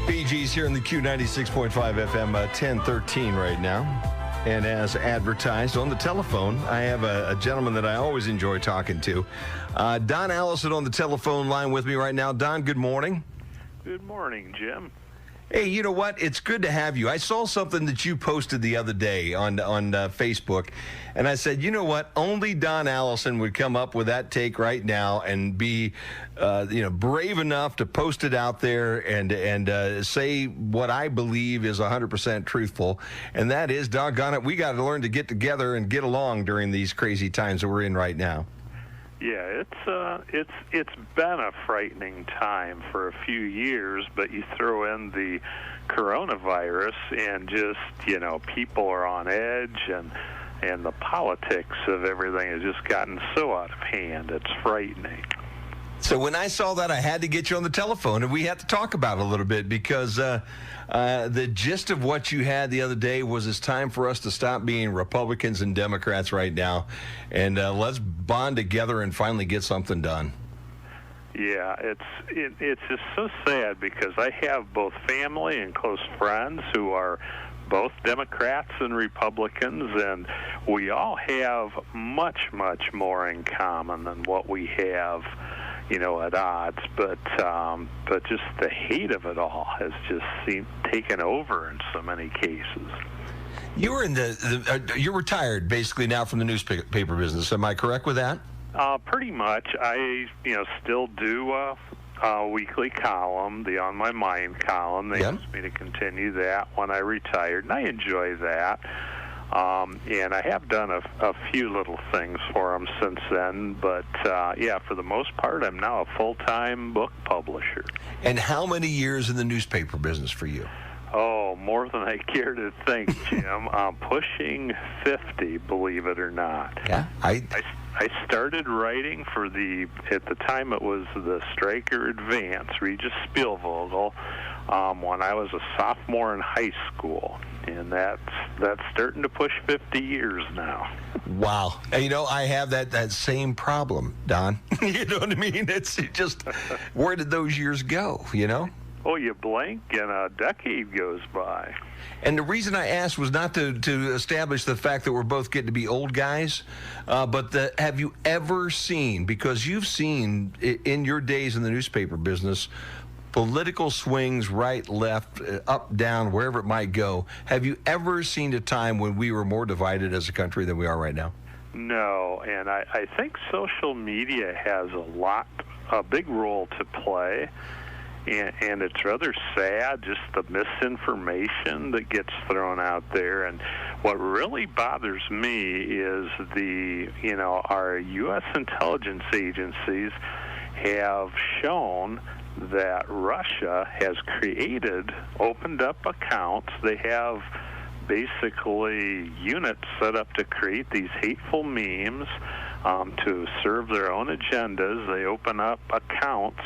BG's here in the Q96.5 FM, 1013 right now. And as advertised on the telephone, I have a gentleman that I always enjoy talking to. Don Allison on the telephone line with me right now. Don, good morning. Good morning, Jim. Hey, you know what? It's good to have you. I saw something that you posted the other day on Facebook, and I said, you know what? Only Don Allison would come up with that take right now and be, brave enough to post it out there and say what I believe is 100% truthful, and that is, doggone it, we got to learn to get together and get along during these crazy times that we're in right now. Yeah, it's been a frightening time for a few years, but you throw in the coronavirus and just, people are on edge and the politics of everything has just gotten so out of hand. It's frightening. So when I saw that, I had to get you on the telephone, and we had to talk about it a little bit because the gist of what you had the other day was it's time for us to stop being Republicans and Democrats right now, and let's bond together and finally get something done. Yeah, it's just so sad because I have both family and close friends who are both Democrats and Republicans, and we all have much, much more in common than what we have at odds, but just the hate of it all has just taken over in so many cases. You were in you're retired basically now from the newspaper business. Am I correct with that? Pretty much. I still do a weekly column, the On My Mind column. They asked me to continue that when I retired, and I enjoy that. And I have done a few little things for them since then, but for the most part, I'm now a full-time book publisher. And how many years in the newspaper business for you? Oh, more than I care to think, Jim. I'm pushing 50, believe it or not. Yeah, I started writing for at the time it was the Stryker Advance, Regis Spielvogel, when I was a sophomore in high school. And that's starting to push 50 years now. Wow. And, I have that same problem, Don. You know what I mean? It's just, where did those years go, Oh, you blink and a decade goes by. And the reason I asked was not to establish the fact that we're both getting to be old guys, but have you ever seen, because you've seen in your days in the newspaper business, political swings, right, left, up, down, wherever it might go. Have you ever seen a time when we were more divided as a country than we are right now? No, and I think social media has a big role to play, and it's rather sad, just the misinformation that gets thrown out there. And what really bothers me is our U.S. intelligence agencies have shown that Russia has opened up accounts. They have basically units set up to create these hateful memes to serve their own agendas. They open up accounts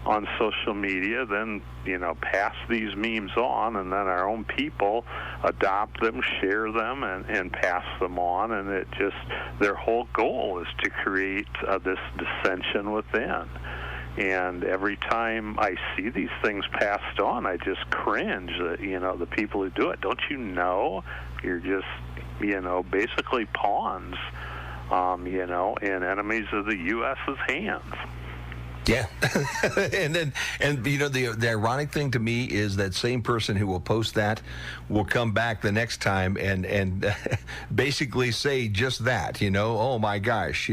on social media, then pass these memes on, and then our own people adopt them, share them, and pass them on. And their whole goal is to create this dissension within. And every time I see these things passed on, I just cringe that, the people who do it, don't you know? You're just, basically pawns, in enemies of the U.S.'s hands. Yeah. and the ironic thing to me is that same person who will post that will come back the next time and basically say just that, oh my gosh,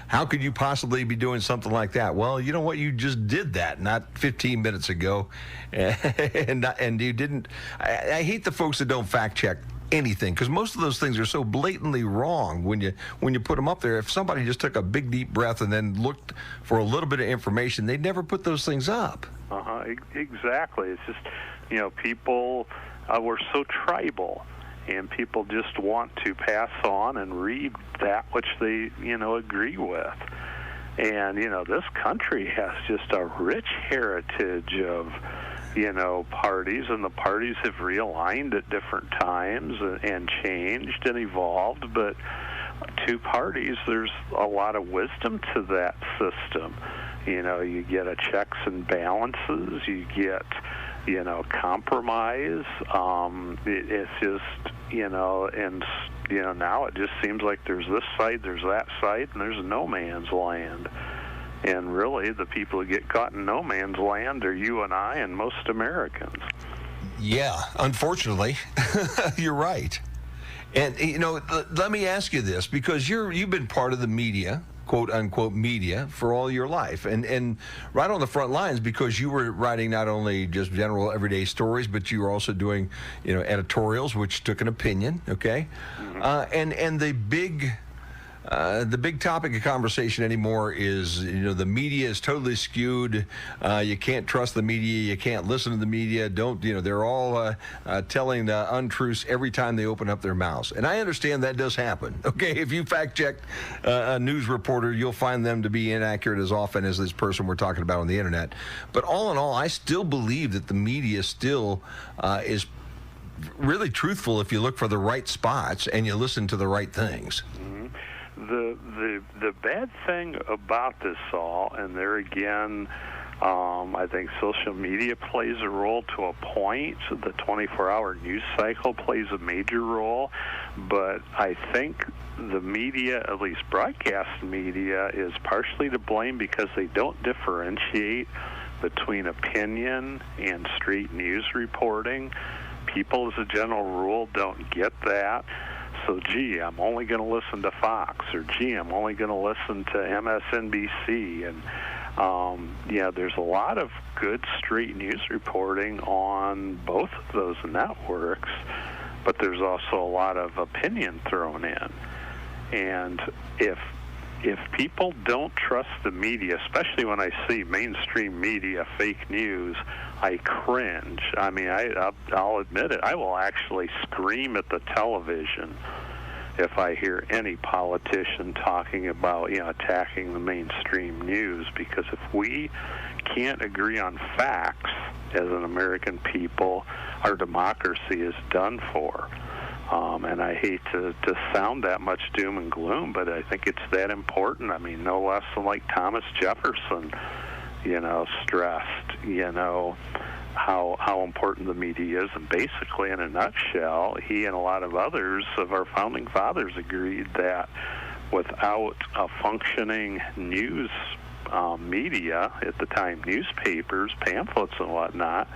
how could you possibly be doing something like that? Well, you know what? You just did that not 15 minutes ago. And you didn't. I hate the folks that don't fact check anything, because most of those things are so blatantly wrong when you put them up there. If somebody just took a big deep breath and then looked for a little bit of information, they'd never put those things up. Exactly. It's just people were so tribal, and people just want to pass on and read that which they agree with. And this country has just a rich heritage of parties, and the parties have realigned at different times and changed and evolved, but two parties, there's a lot of wisdom to that system. You get a checks and balances, you get compromise. It's just, and, now it just seems like there's this side, there's that side, and there's no man's land. And really, the people who get caught in no man's land are you and I and most Americans. Yeah, unfortunately, you're right. And, let me ask you this, because you've been part of the media, quote unquote media, for all your life, and right on the front lines, because you were writing not only just general everyday stories, but you were also doing editorials which took an opinion. Okay. Mm-hmm. And the big topic of conversation anymore is, the media is totally skewed. You can't trust the media. You can't listen to the media. They're all telling the untruths every time they open up their mouths. And I understand that does happen. Okay, if you fact check a news reporter, you'll find them to be inaccurate as often as this person we're talking about on the internet. But all in all, I still believe that the media still is really truthful if you look for the right spots and you listen to the right things. The bad thing about this all, and there again, I think social media plays a role to a point. The 24-hour news cycle plays a major role, but I think the media, at least broadcast media, is partially to blame because they don't differentiate between opinion and straight news reporting. People, as a general rule, don't get that. So, I'm only going to listen to Fox, or I'm only going to listen to MSNBC. And, there's a lot of good straight news reporting on both of those networks, but there's also a lot of opinion thrown in. And if people don't trust the media, especially when I see mainstream media fake news, I cringe. I mean, I'll admit it. I will actually scream at the television if I hear any politician talking about, attacking the mainstream news, because if we can't agree on facts as an American people, our democracy is done for. And I hate to sound that much doom and gloom, but I think it's that important. I mean, no less than like Thomas Jefferson, stressed, how important the media is. And basically, in a nutshell, he and a lot of others of our founding fathers agreed that without a functioning news media, at the time newspapers, pamphlets and whatnot,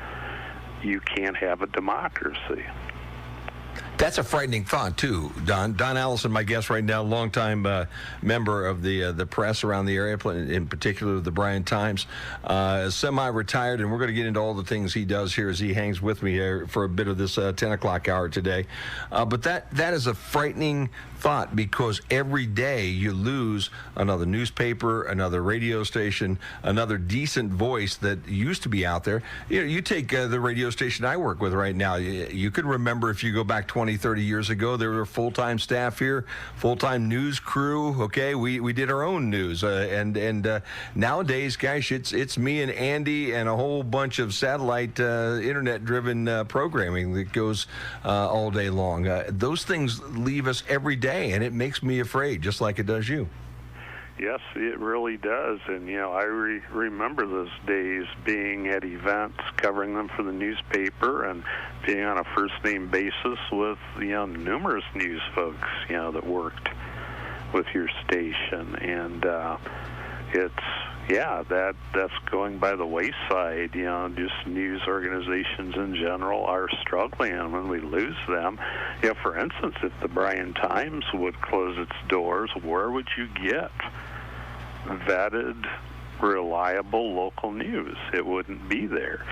you can't have a democracy. That's a frightening thought, too, Don. Don Allison, my guest right now, longtime member of the press around the area, in particular the Bryan Times, semi-retired, and we're going to get into all the things he does here as he hangs with me here for a bit of this 10 o'clock hour today. But that is a frightening thought, because every day you lose another newspaper, another radio station, another decent voice that used to be out there. You take the radio station I work with right now. You could remember, if you go back 20, 30 years ago, there were full-time staff here, full-time news crew. Okay, we did our own news, and nowadays, gosh, it's me and Andy and a whole bunch of satellite internet-driven programming that goes all day long. Those things leave us every day, and it makes me afraid, just like it does you. Yes, it really does. And, I remember those days being at events, covering them for the newspaper, and being on a first-name basis with, numerous news folks, that worked with your station. And that's going by the wayside. Just news organizations in general are struggling, and when we lose them, for instance, if the Bryan Times would close its doors, where would you get vetted, reliable local news? It wouldn't be there.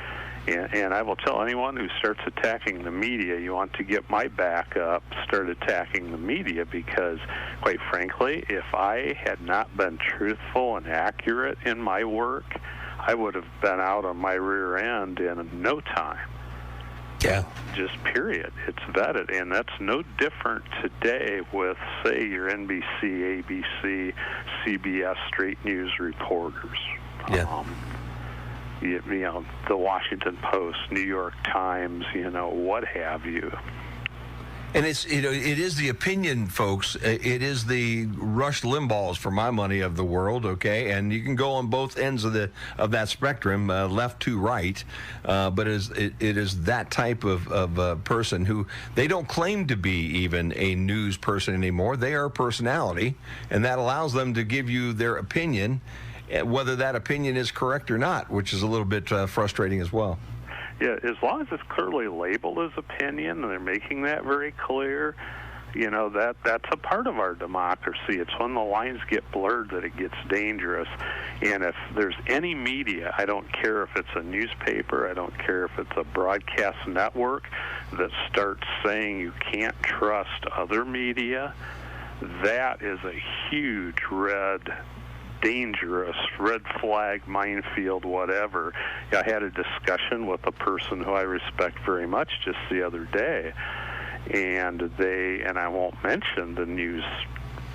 And I will tell anyone who starts attacking the media, you want to get my back up, start attacking the media, because, quite frankly, if I had not been truthful and accurate in my work, I would have been out on my rear end in no time. Yeah. Just period. It's vetted. And that's no different today with, say, your NBC, ABC, CBS straight news reporters. Yeah. The Washington Post, New York Times, what have you. And it's, it is the opinion, folks. It is the Rush Limbaughs, for my money, of the world. Okay, and you can go on both ends of that spectrum, left to right. But it is that type of person who they don't claim to be even a news person anymore. They are a personality, and that allows them to give you their opinion, whether that opinion is correct or not, which is a little bit frustrating as well. Yeah, as long as it's clearly labeled as opinion, and they're making that very clear, that's a part of our democracy. It's when the lines get blurred that it gets dangerous. And if there's any media, I don't care if it's a newspaper, I don't care if it's a broadcast network, that starts saying you can't trust other media, that is a huge dangerous red flag, minefield, whatever. I had a discussion with a person who I respect very much just the other day, and I won't mention the news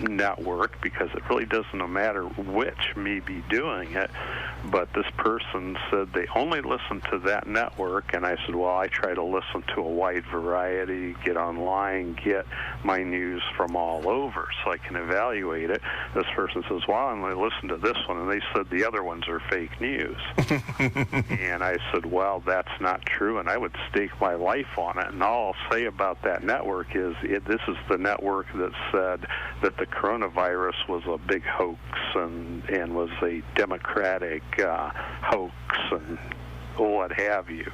network because it really doesn't matter which may be doing it, but this person said they only listen to that network, and I said, well, I try to listen to a wide variety, get online, get my news from all over so I can evaluate it. This person says, well, I only listen to this one, and they said the other ones are fake news. And I said, well, that's not true, and I would stake my life on it, and all I'll say about that network is this is the network that said that the coronavirus was a big hoax and was a Democratic hoax and what have you.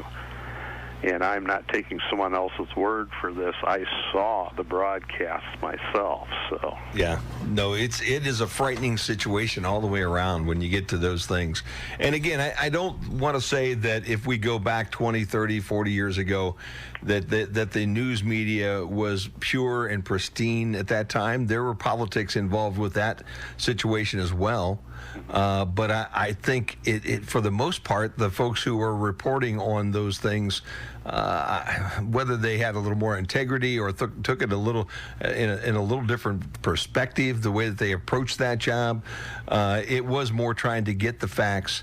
And I'm not taking someone else's word for this. I saw the broadcast myself. So yeah, no, it is a frightening situation all the way around when you get to those things. And again, I don't want to say that if we go back 20, 30, 40 years ago, that the news media was pure and pristine at that time. There were politics involved with that situation as well. But I think it for the most part, the folks who were reporting on those things, whether they had a little more integrity or took it a little in a little different perspective, the way that they approached that job, it was more trying to get the facts,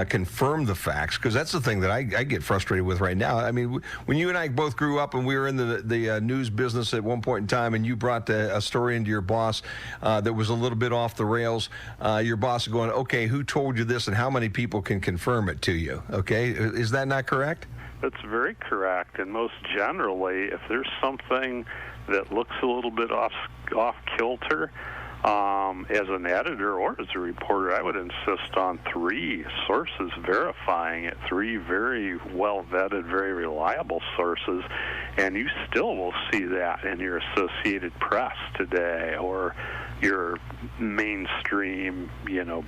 confirm the facts, because that's the thing that I get frustrated with right now. I mean, when you and I both grew up and we were in the news business at one point in time, and you brought a story into your boss that was a little bit off the rails, your boss is going, okay, who told you this and how many people can confirm it to you? Okay, is that not correct? That's very correct. And most generally, if there's something that looks a little bit off kilter, as an editor or as a reporter, I would insist on 3 sources verifying it, 3 very well-vetted, very reliable sources, and you still will see that in your Associated Press today or your mainstream,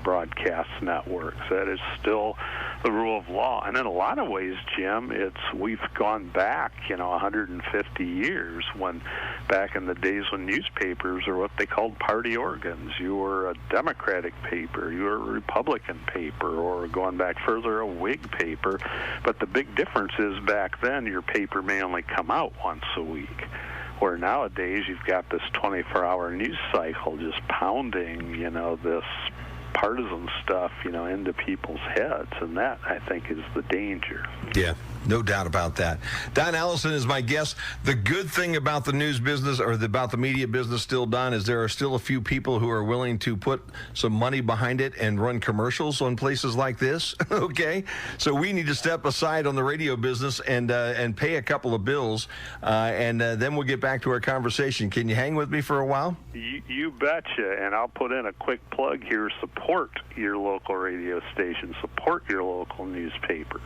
broadcast networks. That is still the rule of law. And in a lot of ways, Jim, we've gone back, 150 years when back in the days when newspapers are what they called party organs. You were a Democratic paper, you were a Republican paper, or going back further, a Whig paper. But the big difference is back then your paper may only come out once a week. Where nowadays you've got this 24-hour news cycle just pounding, this partisan stuff, into people's heads, and that, I think, is the danger. Yeah, no doubt about that. Don Allison is my guest. The good thing about the news business, or about the media business still, Don, is there are still a few people who are willing to put some money behind it and run commercials on places like this, okay? So we need to step aside on the radio business and pay a couple of bills, and then we'll get back to our conversation. Can you hang with me for a while? You betcha, and I'll put in a quick plug here. Support your local radio station. Support your local newspaper.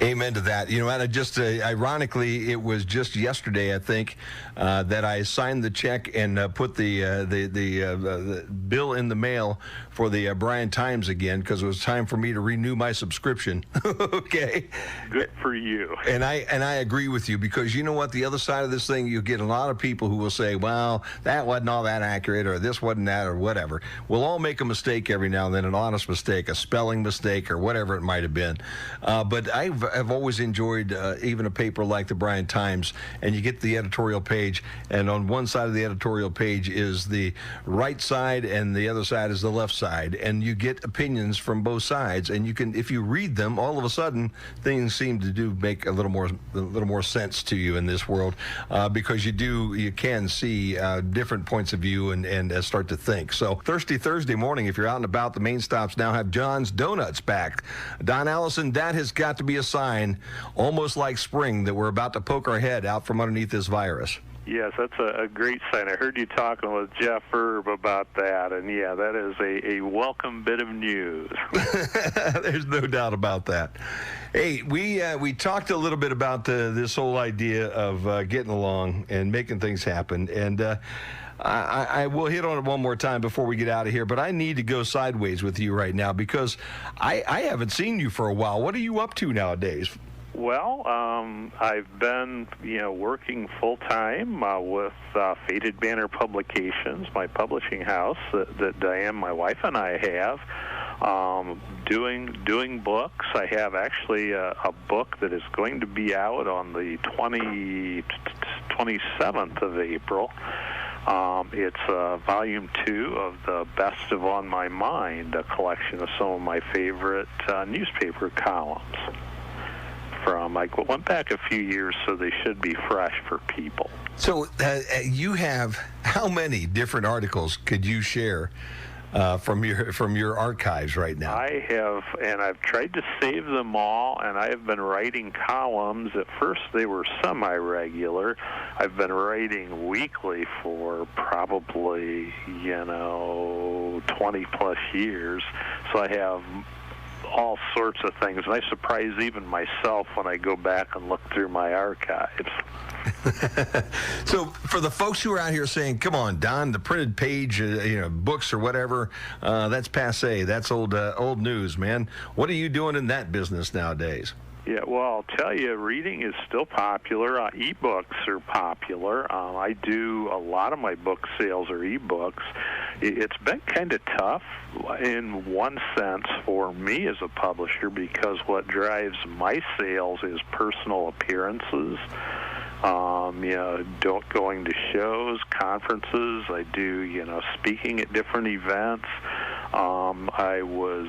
Amen to that. And I just ironically, it was just yesterday, I think, that I signed the check and put the bill in the mail for the Bryan Times again, because it was time for me to renew my subscription. Okay. Good for you. And I agree with you, because you know what? The other side of this thing, you get a lot of people who will say, well, that wasn't all that accurate, or this wasn't that, or whatever. We'll all make a mistake every now and then, an honest mistake, a spelling mistake, or whatever it might have been. But I've have always enjoyed even a paper like the Bryan Times, and you get the editorial page, and on one side of the editorial page is the right side, and the other side is the left side, and you get opinions from both sides, and you can, if you read them, all of a sudden things seem to make a little more sense to you in this world, because you can see different points of view and start to think. So Thirsty Thursday morning, if you're out and about, the main stops now have John's Donuts back. Don Allison, that has got to be a sign, almost like spring, that we're about to poke our head out from underneath this virus. Yes, that's a great sign. I heard you talking with Jeff Erb about that, and yeah, that is a welcome bit of news. There's no doubt about that. Hey, we talked a little bit about this whole idea of getting along and making things happen, and I will hit on it one more time before we get out of here, but I need to go sideways with you right now because I haven't seen you for a while. What are you up to nowadays? Well, I've been, working full-time with Faded Banner Publications, my publishing house that Diane, my wife, and I have, doing books. I have actually a book that is going to be out on the 27th of April. It's volume 2 of the Best of On My Mind, a collection of some of my favorite newspaper columns. I went back a few years, so they should be fresh for people. So you have, how many different articles could you share from your archives right now? I have, and I've tried to save them all, and I have been writing columns. At first they were semi-regular. I've been writing weekly for probably, 20-plus years. So I have all sorts of things, and I surprise even myself when I go back and look through my archives. So for the folks who are out here saying, come on, Don, the printed page, books or whatever, that's passé, that's old news, man. What are you doing in that business nowadays? Yeah, well, I'll tell you, reading is still popular. E-books are popular. I do a lot of my book sales are e-books. It's been kind of tough in one sense for me as a publisher because what drives my sales is personal appearances. Going to shows, conferences. I do, speaking at different events. I was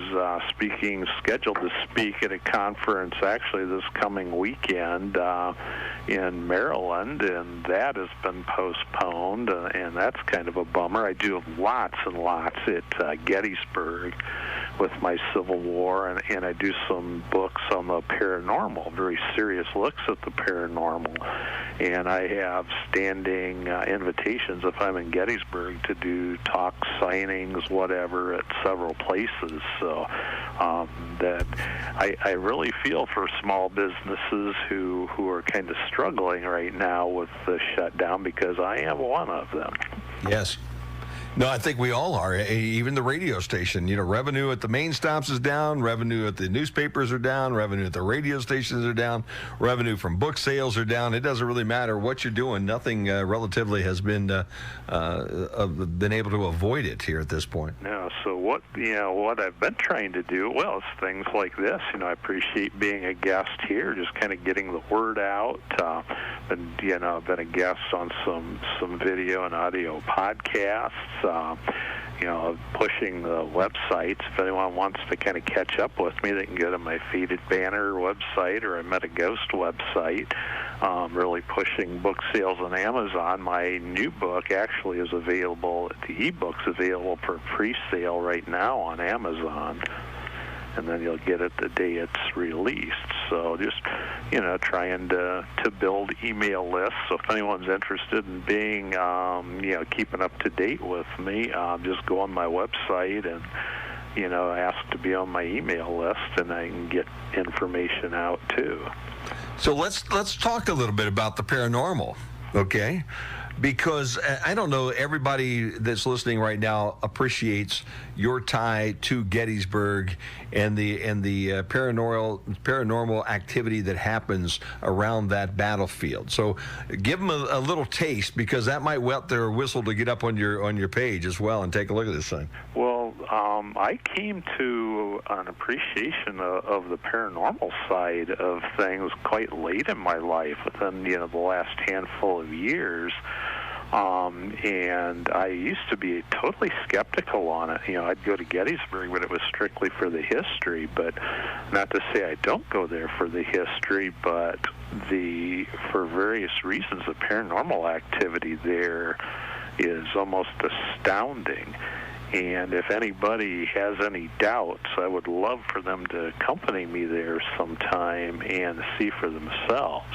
scheduled to speak at a conference actually this coming weekend in Maryland, and that has been postponed, and that's kind of a bummer. I do lots and lots at Gettysburg with my Civil War, and I do some books on the paranormal, very serious looks at the paranormal, and I have standing invitations if I'm in Gettysburg to do talks, signings, whatever, at several places. So that I really feel for small businesses who are kind of struggling right now with the shutdown, because I am one of them. Yes. No, I think we all are. Even the radio station, revenue at the main stops is down, revenue at the newspapers are down, revenue at the radio stations are down, revenue from book sales are down. It doesn't really matter what you're doing. Nothing relatively has been able to avoid it here at this point. No. So what I've been trying to do, well, is things like this. I appreciate being a guest here, just kind of getting the word out. I've been a guest on some video and audio podcasts. Pushing the websites. If anyone wants to kind of catch up with me, they can go to my Faded Banner website or I Met a Ghost website. Really pushing book sales on Amazon. My new book actually is available, the ebook's available for pre-sale right now on Amazon. And then you'll get it the day it's released. So just, trying to build email lists. So if anyone's interested in being, keeping up to date with me, just go on my website and, ask to be on my email list, and I can get information out too. So let's talk a little bit about the paranormal, okay? Because I don't know, everybody that's listening right now appreciates your tie to Gettysburg and the paranormal activity that happens around that battlefield. So give them a little taste, because that might whet their whistle to get up on your page as well and take a look at this thing. Well, I came to an appreciation of the paranormal side of things quite late in my life, within the last handful of years. And I used to be totally skeptical on it. I'd go to Gettysburg, but it was strictly for the history. But not to say I don't go there for the history, but for various reasons, the paranormal activity there is almost astounding. And if anybody has any doubts, I would love for them to accompany me there sometime and see for themselves.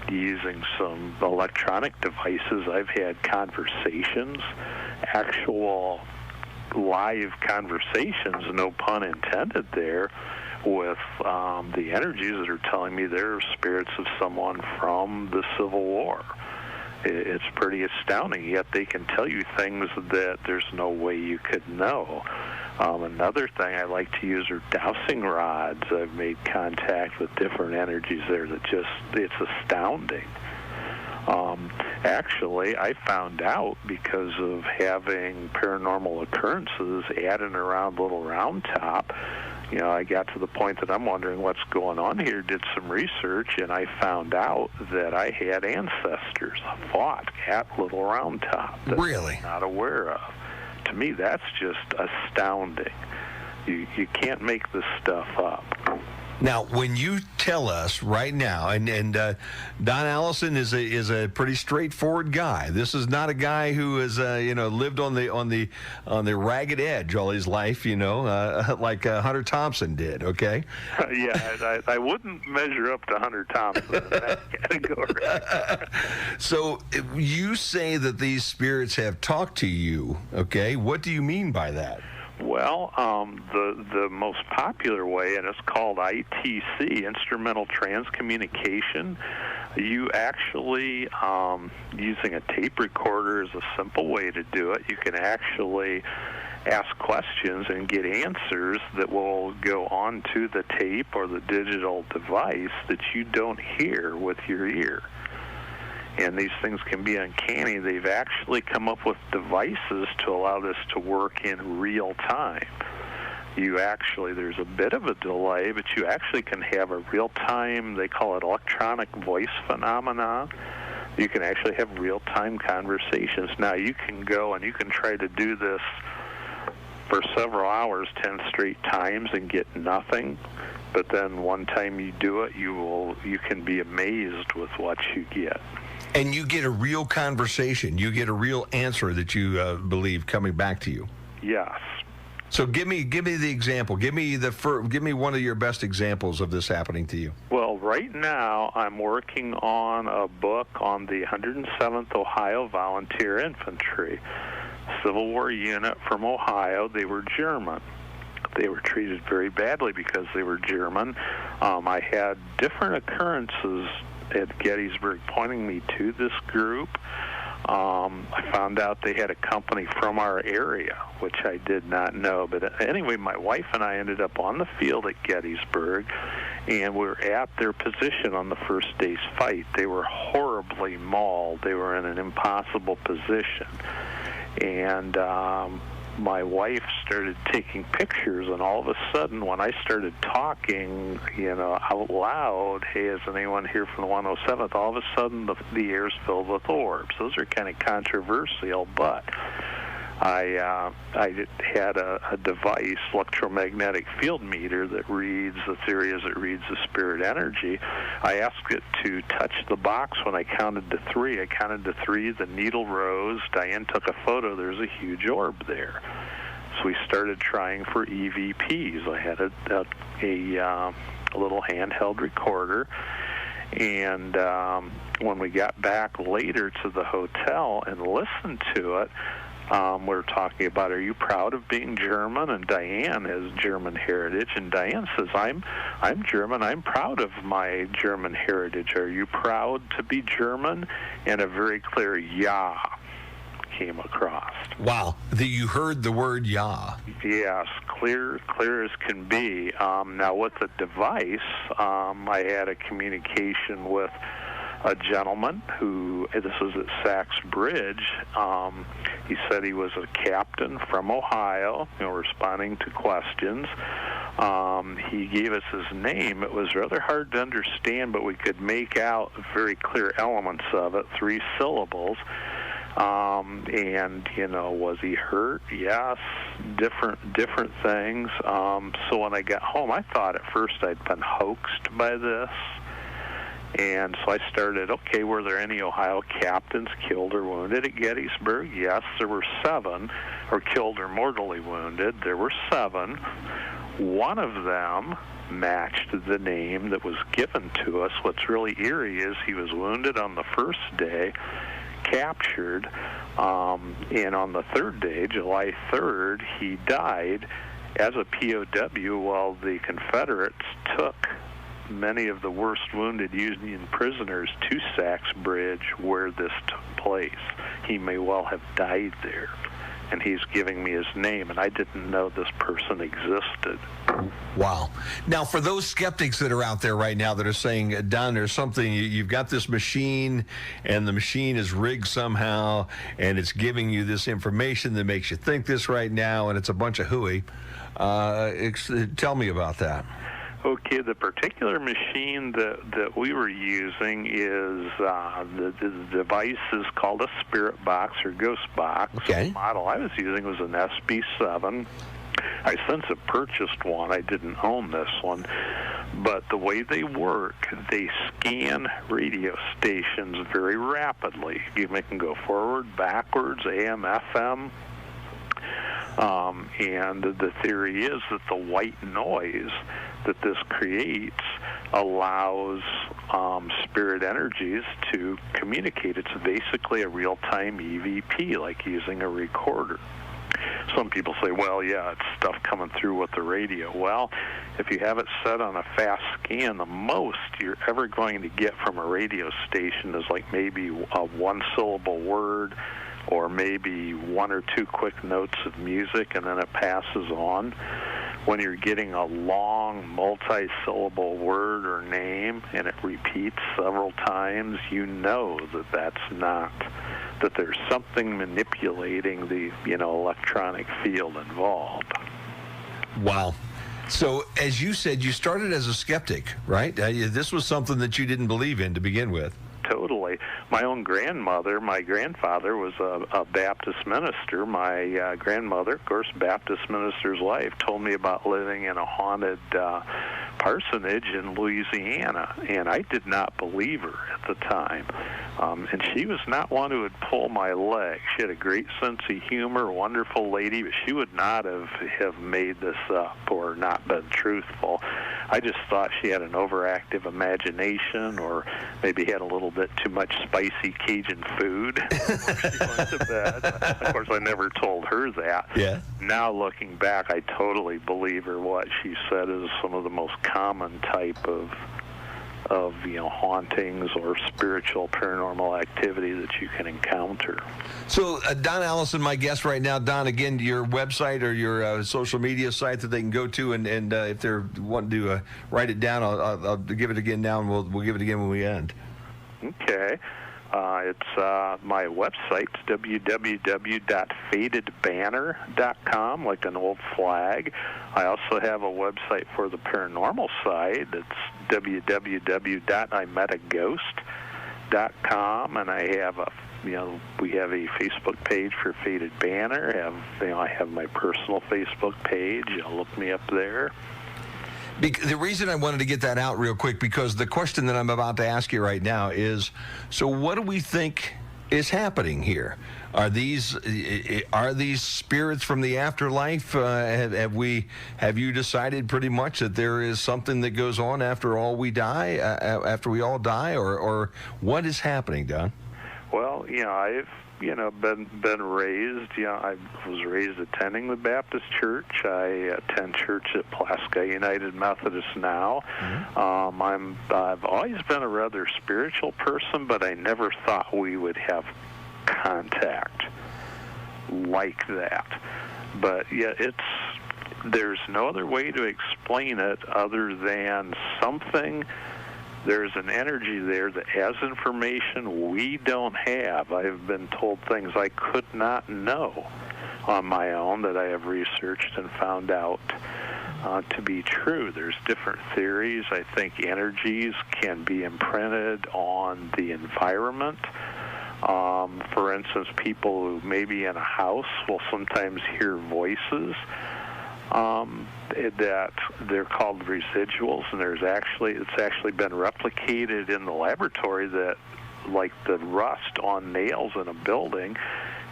Using some electronic devices, I've had conversations, actual live conversations, no pun intended there, with the energies that are telling me they're spirits of someone from the Civil War. It's pretty astounding, yet they can tell you things that there's no way you could know. Another thing I like to use are dowsing rods. I've made contact with different energies there that it's astounding. Actually, I found out because of having paranormal occurrences at and around Little Round Top. I got to the point that I'm wondering what's going on here, did some research, and I found out that I had ancestors fought at Little Round Top that Really? I'm not aware of. To me, that's just astounding. You can't make this stuff up. Now, when you tell us right now, and Don Allison is a pretty straightforward guy. This is not a guy who has lived on the ragged edge all his life, like Hunter Thompson did. Okay. Yeah, I wouldn't measure up to Hunter Thompson in that category. So you say that these spirits have talked to you. Okay, what do you mean by that? Well, the most popular way, and it's called ITC, Instrumental Transcommunication. You actually, using a tape recorder is a simple way to do it. You can actually ask questions and get answers that will go onto the tape or the digital device that you don't hear with your ear. And these things can be uncanny. They've actually come up with devices to allow this to work in real time. There's a bit of a delay, but you actually can have a real-time, they call it electronic voice phenomenon. You can actually have real-time conversations. Now, you can go and you can try to do this for several hours, 10 straight times, and get nothing. But then one time you do it, you can be amazed with what you get. And you get a real conversation. You get a real answer that you believe coming back to you. Yes. So give me the example. Give me one of your best examples of this happening to you. Well, right now I'm working on a book on the 107th Ohio Volunteer Infantry, Civil War unit from Ohio. They were German. They were treated very badly because they were German. I had different occurrences at Gettysburg pointing me to this group. I found out they had a company from our area, which I did not know. But anyway, my wife and I ended up on the field at Gettysburg, and we were at their position on the first day's fight. They were horribly mauled. They were in an impossible position. And my wife started taking pictures, and all of a sudden, when I started talking, out loud, hey, is anyone here from the 107th? All of a sudden, the air's filled with orbs. Those are kind of controversial, but I had a device, electromagnetic field meter, that reads the theory as it reads the spirit energy. I asked it to touch the box when I counted to 3. I counted to 3, the needle rose. Diane took a photo. There's a huge orb there. So we started trying for EVPs. I had a little handheld recorder. And when we got back later to the hotel and listened to it, we were talking about, are you proud of being German? And Diane has German heritage, and Diane says, I'm German. I'm proud of my German heritage. Are you proud to be German? And a very clear "ja" came across. Wow, you heard the word "ja." Yes, clear as can be. Now with the device, I had a communication with a gentleman who, this was at Sachs Bridge, he said he was a captain from Ohio, responding to questions. He gave us his name. It was rather hard to understand, but we could make out very clear elements of it, 3 syllables. And, was he hurt? Yes, different things. So when I got home, I thought at first I'd been hoaxed by this. And so I started, okay, were there any Ohio captains killed or wounded at Gettysburg? Yes, there were 7, or killed or mortally wounded. There were 7. One of them matched the name that was given to us. What's really eerie is he was wounded on the first day, captured, and on the 3rd day, July 3rd, he died as a POW while the Confederates took many of the worst wounded Union prisoners to Sachs Bridge where this took place. He may well have died there, and he's giving me his name, and I didn't know this person existed. Wow. Now, for those skeptics that are out there right now that are saying, Don, there's something, you've got this machine, and the machine is rigged somehow, and it's giving you this information that makes you think this right now, and it's a bunch of hooey. Tell me about that. Okay, the particular machine that we were using is the device is called a spirit box or ghost box. Okay. The model I was using was an SB7. I since have purchased one. I didn't own this one. But the way they work, they scan radio stations very rapidly. You can go forward, backwards, AM, FM. And the theory is that the white noise that this creates allows spirit energies to communicate. It's basically a real-time EVP, like using a recorder. Some people say, well, yeah, it's stuff coming through with the radio. Well, if you have it set on a fast scan, the most you're ever going to get from a radio station is like maybe a one-syllable word, or maybe 1 or 2 quick notes of music, and then it passes on. When you're getting a long multi-syllable word or name and it repeats several times, you know that there's something manipulating the electronic field involved. Wow. So, as you said, you started as a skeptic, right? This was something that you didn't believe in to begin with. Totally. My own grandmother, my grandfather was a Baptist minister. My grandmother, of course, Baptist minister's wife, told me about living in a haunted parsonage in Louisiana, and I did not believe her at the time. And she was not one who would pull my leg. She had a great sense of humor, wonderful lady, but she would not have made this up or not been truthful. I just thought she had an overactive imagination, or maybe had a little bit too much spicy Cajun food before she went to bed. Of course, I never told her that. Yeah. Now, looking back, I totally believe her. What she said is some of the most common type of hauntings or spiritual paranormal activity that you can encounter. So, Don Allison, my guest right now. Don, again, your website or your social media site that they can go to, and if they're wanting to write it down, I'll give it again now, and we'll give it again when we end. Okay. It's my website, www.fadedbanner.com, like an old flag. I also have a website for the paranormal side. It's www.imetaGhost.com, and I have we have a Facebook page for Faded Banner. I have my personal Facebook page. Look me up there. The reason I wanted to get that out real quick, because the question that I'm about to ask you right now is, so what do we think is happening here? Are these spirits from the afterlife? Have you decided pretty much that there is something that goes on after we after we all die, or what is happening, Don? Well, I've been raised. I was raised attending the Baptist church. I attend church at Pulaski United Methodist now. Mm-hmm. I've always been a rather spiritual person, but I never thought we would have contact like that. But yeah, there's no other way to explain it other than something there's an energy there that has information we don't have. I've been told things I could not know on my own that I have researched and found out to be true. There's different theories. I think energies can be imprinted on the environment. For instance, people who may be in a house will sometimes hear voices that they're called residuals, and it's actually been replicated in the laboratory that, like the rust on nails in a building,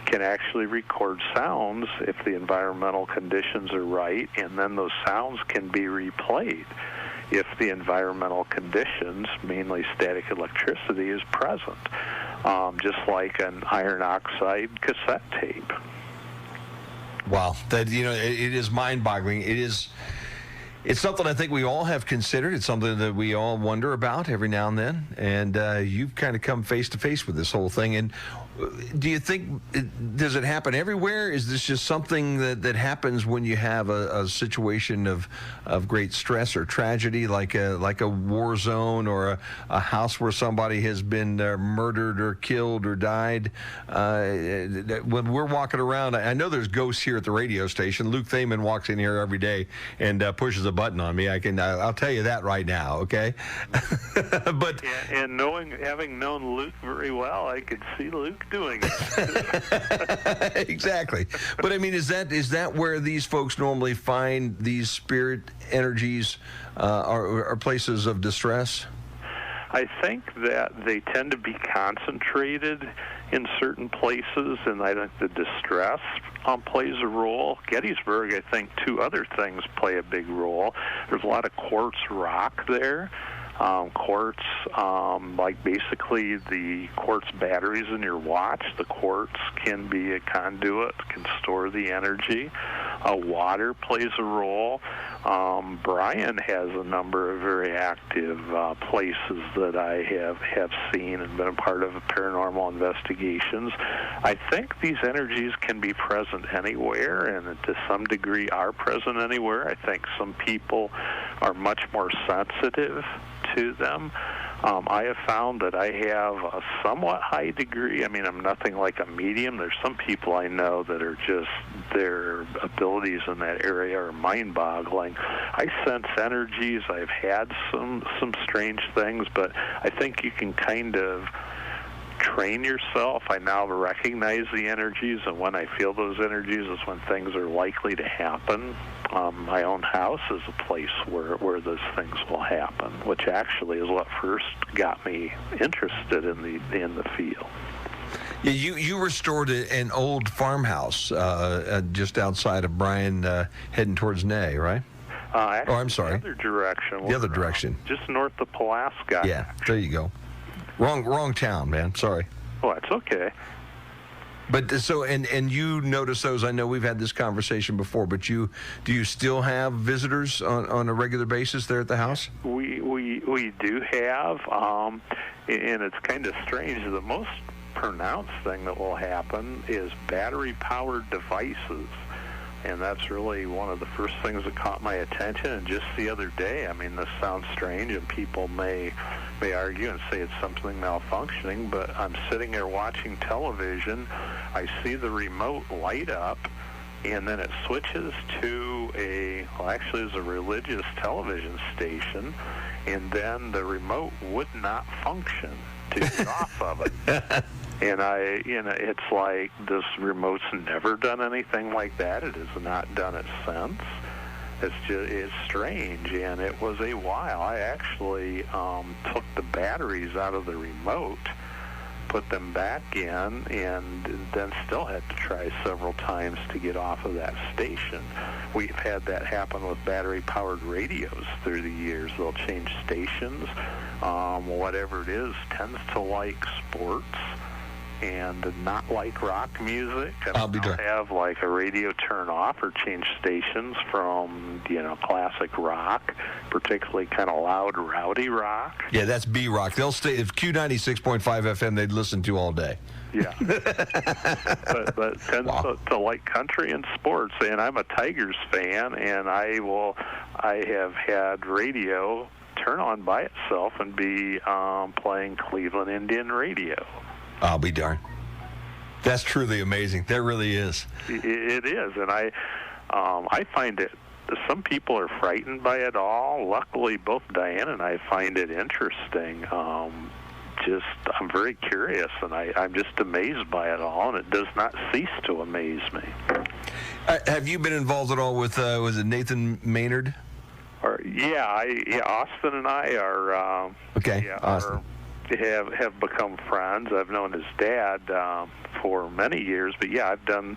can actually record sounds if the environmental conditions are right, and then those sounds can be replayed if the environmental conditions, mainly static electricity, is present, just like an iron oxide cassette tape. Wow, that it is mind-boggling. It's something I think we all have considered. It's something that we all wonder about every now and then. And you've kind of come face to face with this whole thing. And do you think, does it happen everywhere? Is this just something that happens when you have a situation of great stress or tragedy, like a war zone or a house where somebody has been murdered or killed or died? When we're walking around, I know there's ghosts here at the radio station. Luke Thaman walks in here every day and pushes a button on me. I'll tell you that right now, okay? But and having known Luke very well, I could see Luke doing it. Exactly. But I mean, is that where these folks normally find these spirit energies, are places of distress? I think that they tend to be concentrated in certain places, and I think the distress plays a role. Gettysburg, I think two other things play a big role. There's a lot of quartz rock there. Quartz, like basically the quartz batteries in your watch, the quartz can be a conduit, can store the energy. Water plays a role. Brian has a number of very active places that I have seen and been a part of paranormal investigations. I think these energies can be present anywhere, and to some degree are present anywhere. I think some people are much more sensitive to them. I have found that I have a somewhat high degree. I mean, I'm nothing like a medium. There's some people I know that are just, their abilities in that area are mind-boggling. I sense energies. I've had some strange things, but I think you can kind of train yourself. I now recognize the energies, and when I feel those energies is when things are likely to happen. My own house is a place where those things will happen, which actually is what first got me interested in the field. Yeah, you restored an old farmhouse just outside of Bryan, heading towards Ney, right? Actually, I'm sorry. The other direction. The other direction. Just north of Pulaski. Yeah, there you go. Wrong town, man. Sorry. Oh, that's okay. But so, and you notice those. I know we've had this conversation before, but do you still have visitors on a regular basis there at the house? We do have, and it's kind of strange. The most pronounced thing that will happen is battery-powered devices. And that's really one of the first things that caught my attention. And just the other day, I mean, this sounds strange, and people may argue and say it's something malfunctioning, but I'm sitting there watching television. I see the remote light up, and then it switches to actually it's a religious television station, and then the remote would not function to get off of it. And it's like this remote's never done anything like that. It has not done it since. It's strange, and it was a while. I actually took the batteries out of the remote, put them back in, and then still had to try several times to get off of that station. We've had that happen with battery-powered radios through the years. They'll change stations. Whatever it is tends to like sports and not like rock music. I'll have like a radio turn off or change stations from classic rock, particularly kind of loud, rowdy rock. Yeah, that's B rock. They'll stay. If Q96.5 FM, they'd listen to all day. Yeah, but tends to like country and sports. And I'm a Tigers fan, and I have had radio turn on by itself and be playing Cleveland Indian radio. I'll be darned. That's truly amazing. That really is. It is, and I find it. Some people are frightened by it all. Luckily, both Diane and I find it interesting. I'm very curious, and I'm just amazed by it all, and it does not cease to amaze me. Have you been involved at all with, was it Nathan Maynard? Austin and I are. Austin. Have become friends. I've known his dad for many years, but I've done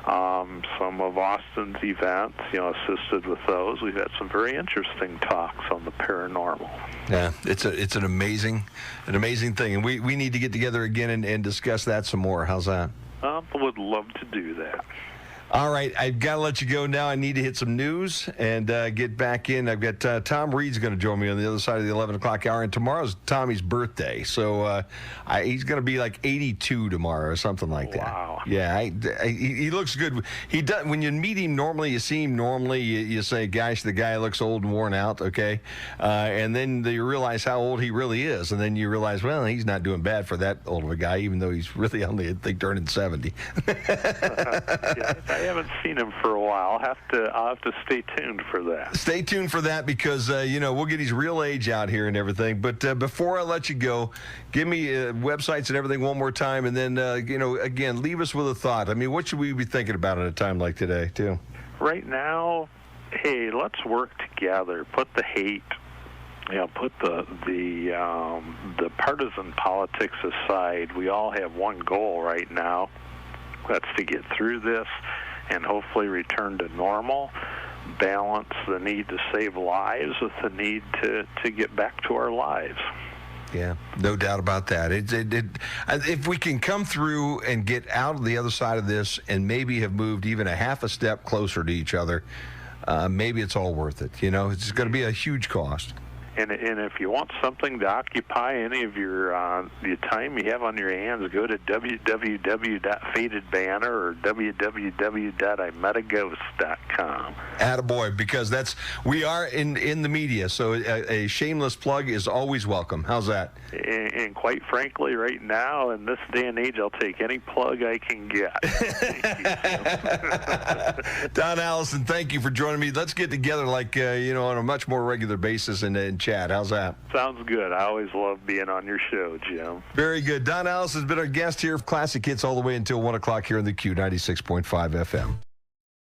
some of Austin's events, assisted with those. We've had some very interesting talks on the paranormal. Yeah, it's an amazing thing, and we need to get together again and discuss that some more. How's that? Would love to do that. All right, I've got to let you go now. I need to hit some news and get back in. I've got Tom Reed's going to join me on the other side of the 11 o'clock hour, and tomorrow's Tommy's birthday. So he's going to be like 82 tomorrow or something like that. Wow. Yeah, he looks good. He does. When you meet him normally, you see him normally, you say, gosh, the guy looks old and worn out, okay? And then you realize how old he really is, and then you realize, well, he's not doing bad for that old of a guy, even though he's really only, I think, turning 70. I haven't seen him for a while. I'll have to stay tuned for that. Stay tuned for that because we'll get his real age out here and everything. But before I let you go, give me websites and everything one more time, and then again, leave us with a thought. I mean, what should we be thinking about at a time like today, too? Right now, hey, let's work together. Put the hate. Put the partisan politics aside. We all have one goal right now. That's to get through this and hopefully return to normal, balance the need to save lives with the need to get back to our lives. Yeah, no doubt about that. If we can come through and get out of the other side of this and maybe have moved even a half a step closer to each other, maybe it's all worth it. It's going to be a huge cost. And if you want something to occupy any of your the time you have on your hands, go to www.fadedbanner or www.imetaghost.com. Attaboy, because we are in the media, so a shameless plug is always welcome. How's that? And quite frankly, right now, in this day and age, I'll take any plug I can get. Don Allison, thank you for joining me. Let's get together on a much more regular basis and chat. How's that? Sounds good. I always love being on your show, Jim. Very good. Don Allison has been our guest here. Classic hits all the way until 1 o'clock here in the Q 96.5 FM.